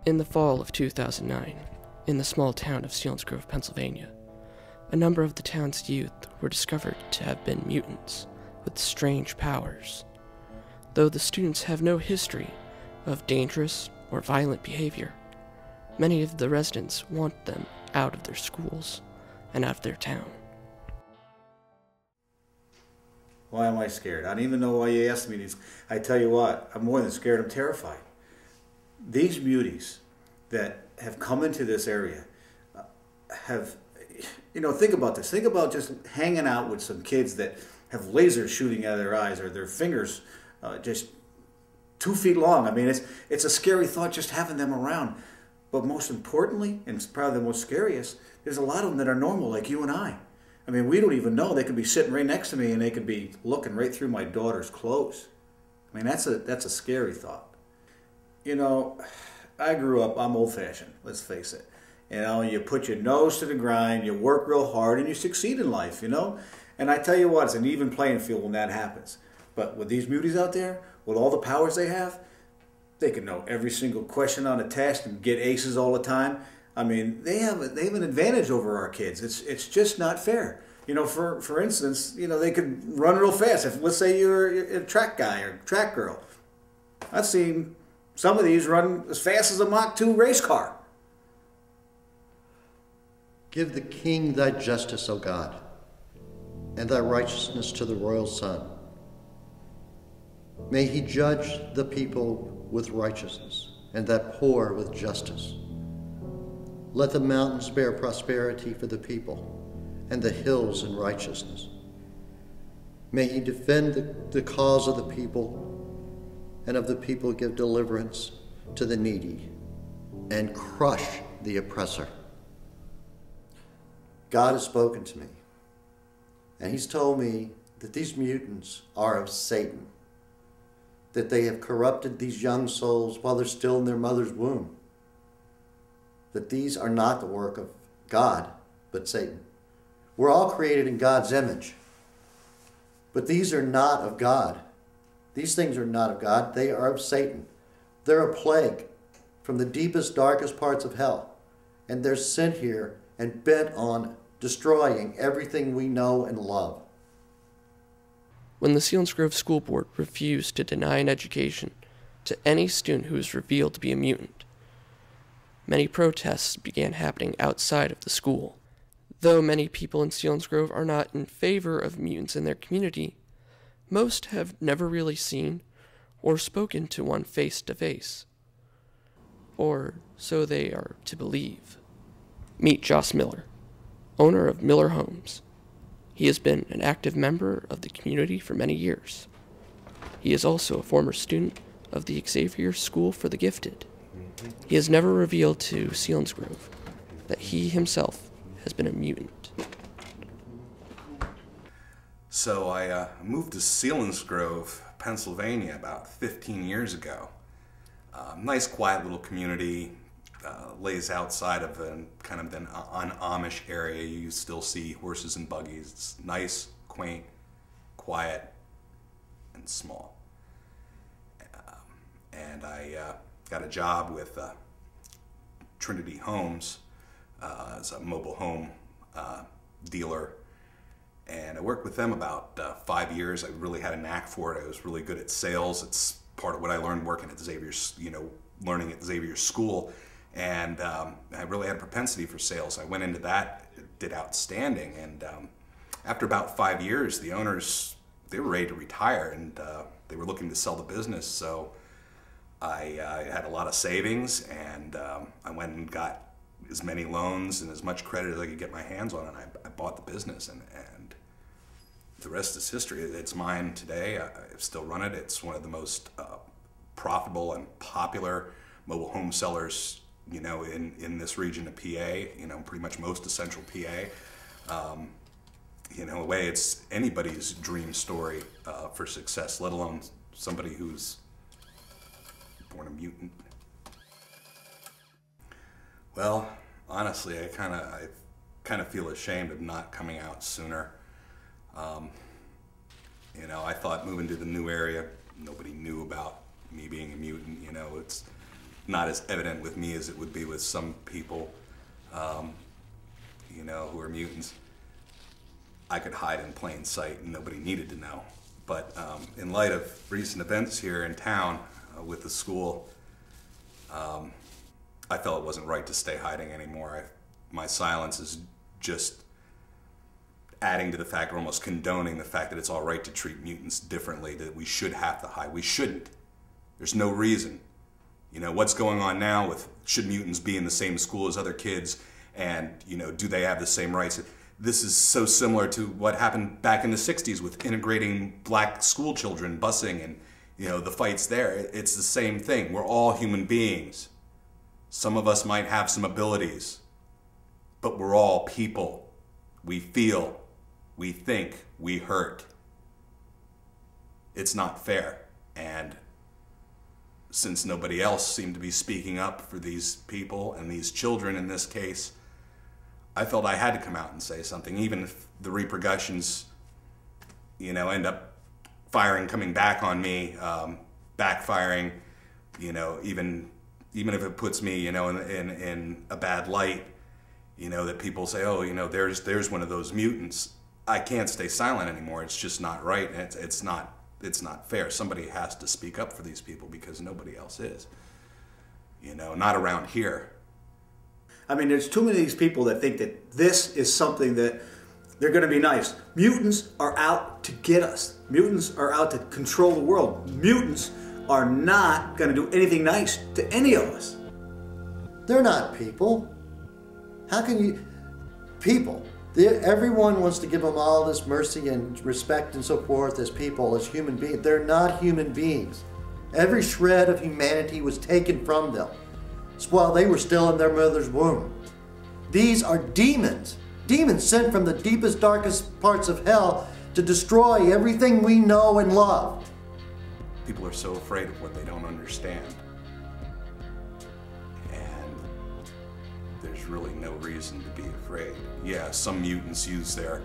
In the fall of 2009, in the small town of Selinsgrove, Pennsylvania, a number of the town's youth were discovered to have been mutants with strange powers. Though the students have no history of dangerous or violent behavior, many of the residents want them out of their schools and out of their town. Why am I scared? I don't even know why you asked me these. I tell you what, I'm more than scared, I'm terrified. These muties that have come into this area have, think about this. Think about just hanging out with some kids that have lasers shooting out of their eyes or their fingers just 2 feet long. I mean, it's a scary thought just having them around. But most importantly, and it's probably the most scariest, there's a lot of them that are normal like you and I. I mean, we don't even know. They could be sitting right next to me and they could be looking right through my daughter's clothes. I mean, that's a scary thought. I grew up, I'm old-fashioned, let's face it. You put your nose to the grind, you work real hard, and you succeed in life, And I tell you what, it's an even playing field when that happens. But with these muties out there, with all the powers they have, they can know every single question on a test and get aces all the time. I mean, they have an advantage over our kids. It's just not fair. For instance, they could run real fast. If, let's say you're a track guy or track girl. I've seen some of these run as fast as a Mach 2 race car. Give the king thy justice, O God, and thy righteousness to the royal son. May he judge the people with righteousness, and that poor with justice. Let the mountains bear prosperity for the people, and the hills in righteousness. May he defend the cause of the people, and of the people give deliverance to the needy, and crush the oppressor. God has spoken to me, and he's told me that these mutants are of Satan, that they have corrupted these young souls while they're still in their mother's womb, that these are not the work of God, but Satan. We're all created in God's image, but these are not of God. These things are not of God. They are of Satan. They're a plague from the deepest, darkest parts of hell, and they're sent here and bent on destroying everything we know and love. When the Selinsgrove School Board refused to deny an education to any student who was revealed to be a mutant, many protests began happening outside of the school. Though many people in Selinsgrove are not in favor of mutants in their community, most have never really seen or spoken to one face to face. Or so they are to believe. Meet Joss Miller, owner of Miller Homes. He has been an active member of the community for many years. He is also a former student of the Xavier School for the Gifted. He has never revealed to Selinsgrove that he himself has been a mutant. So I moved to Selinsgrove, Pennsylvania about 15 years ago. Nice, quiet little community. Lays outside of an Amish area. You still see horses and buggies. It's nice, quaint, quiet, and small. And I got a job with Trinity Homes as a mobile home dealer. And I worked with them about 5 years. I really had a knack for it. I was really good at sales. It's part of what I learned working at Xavier's, learning at Xavier's school. And I really had a propensity for sales. I went into that, did outstanding. And after about 5 years, the owners, they were ready to retire, and they were looking to sell the business. So I had a lot of savings, and I went and got as many loans and as much credit as I could get my hands on, and I bought the business. And the rest is history. It's mine today. I still run it. It's one of the most profitable and popular mobile home sellers in this region of PA, pretty much most of central PA. In a way, it's anybody's dream story for success, let alone somebody who's born a mutant. Well, honestly, I kind of feel ashamed of not coming out sooner. I thought moving to the new area, nobody knew about me being a mutant. not as evident with me as it would be with some people, you know, who are mutants. I could hide in plain sight and nobody needed to know. But in light of recent events here in town with the school, I felt it wasn't right to stay hiding anymore. My silence is just adding to the fact, or almost condoning the fact that it's all right to treat mutants differently, that we should have to hide. We shouldn't. There's no reason. You know, what's going on now with should mutants be in the same school as other kids, and, you know, do they have the same rights? This is so similar to what happened back in the 60s with integrating black school children, busing, and, you know, the fights there. It's the same thing. We're all human beings. Some of us might have some abilities, but we're all people. We feel, we think, we hurt. It's not fair. And since nobody else seemed to be speaking up for these people and these children in this case, I felt I had to come out and say something, even if the repercussions, you know, end up coming back on me, backfiring, you know, even if it puts me, you know, in a bad light, you know, that people say, oh, you know, there's one of those mutants. I can't stay silent anymore. It's just not right, and it's not fair. Somebody has to speak up for these people because nobody else is. You know, not around here. I mean, there's too many of these people that think that this is something that they're going to be nice. Mutants are out to get us. Mutants are out to control the world. Mutants are not going to do anything nice to any of us. They're not people. How can you... People. Everyone wants to give them all this mercy and respect and so forth as people, as human beings. They're not human beings. Every shred of humanity was taken from them while they were still in their mother's womb. These are demons. Demons sent from the deepest, darkest parts of hell to destroy everything we know and love. People are so afraid of what they don't understand. And there's really no reason to be afraid. Yeah, some mutants use their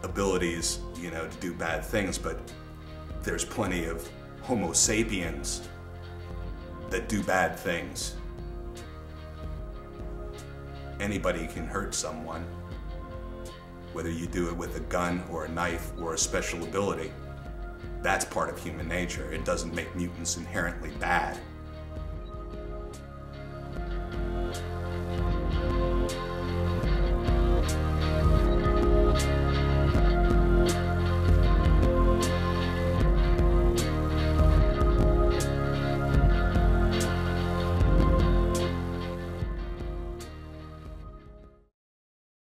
abilities, you know, to do bad things, but there's plenty of Homo sapiens that do bad things. Anybody can hurt someone, whether you do it with a gun or a knife or a special ability. That's part of human nature. It doesn't make mutants inherently bad.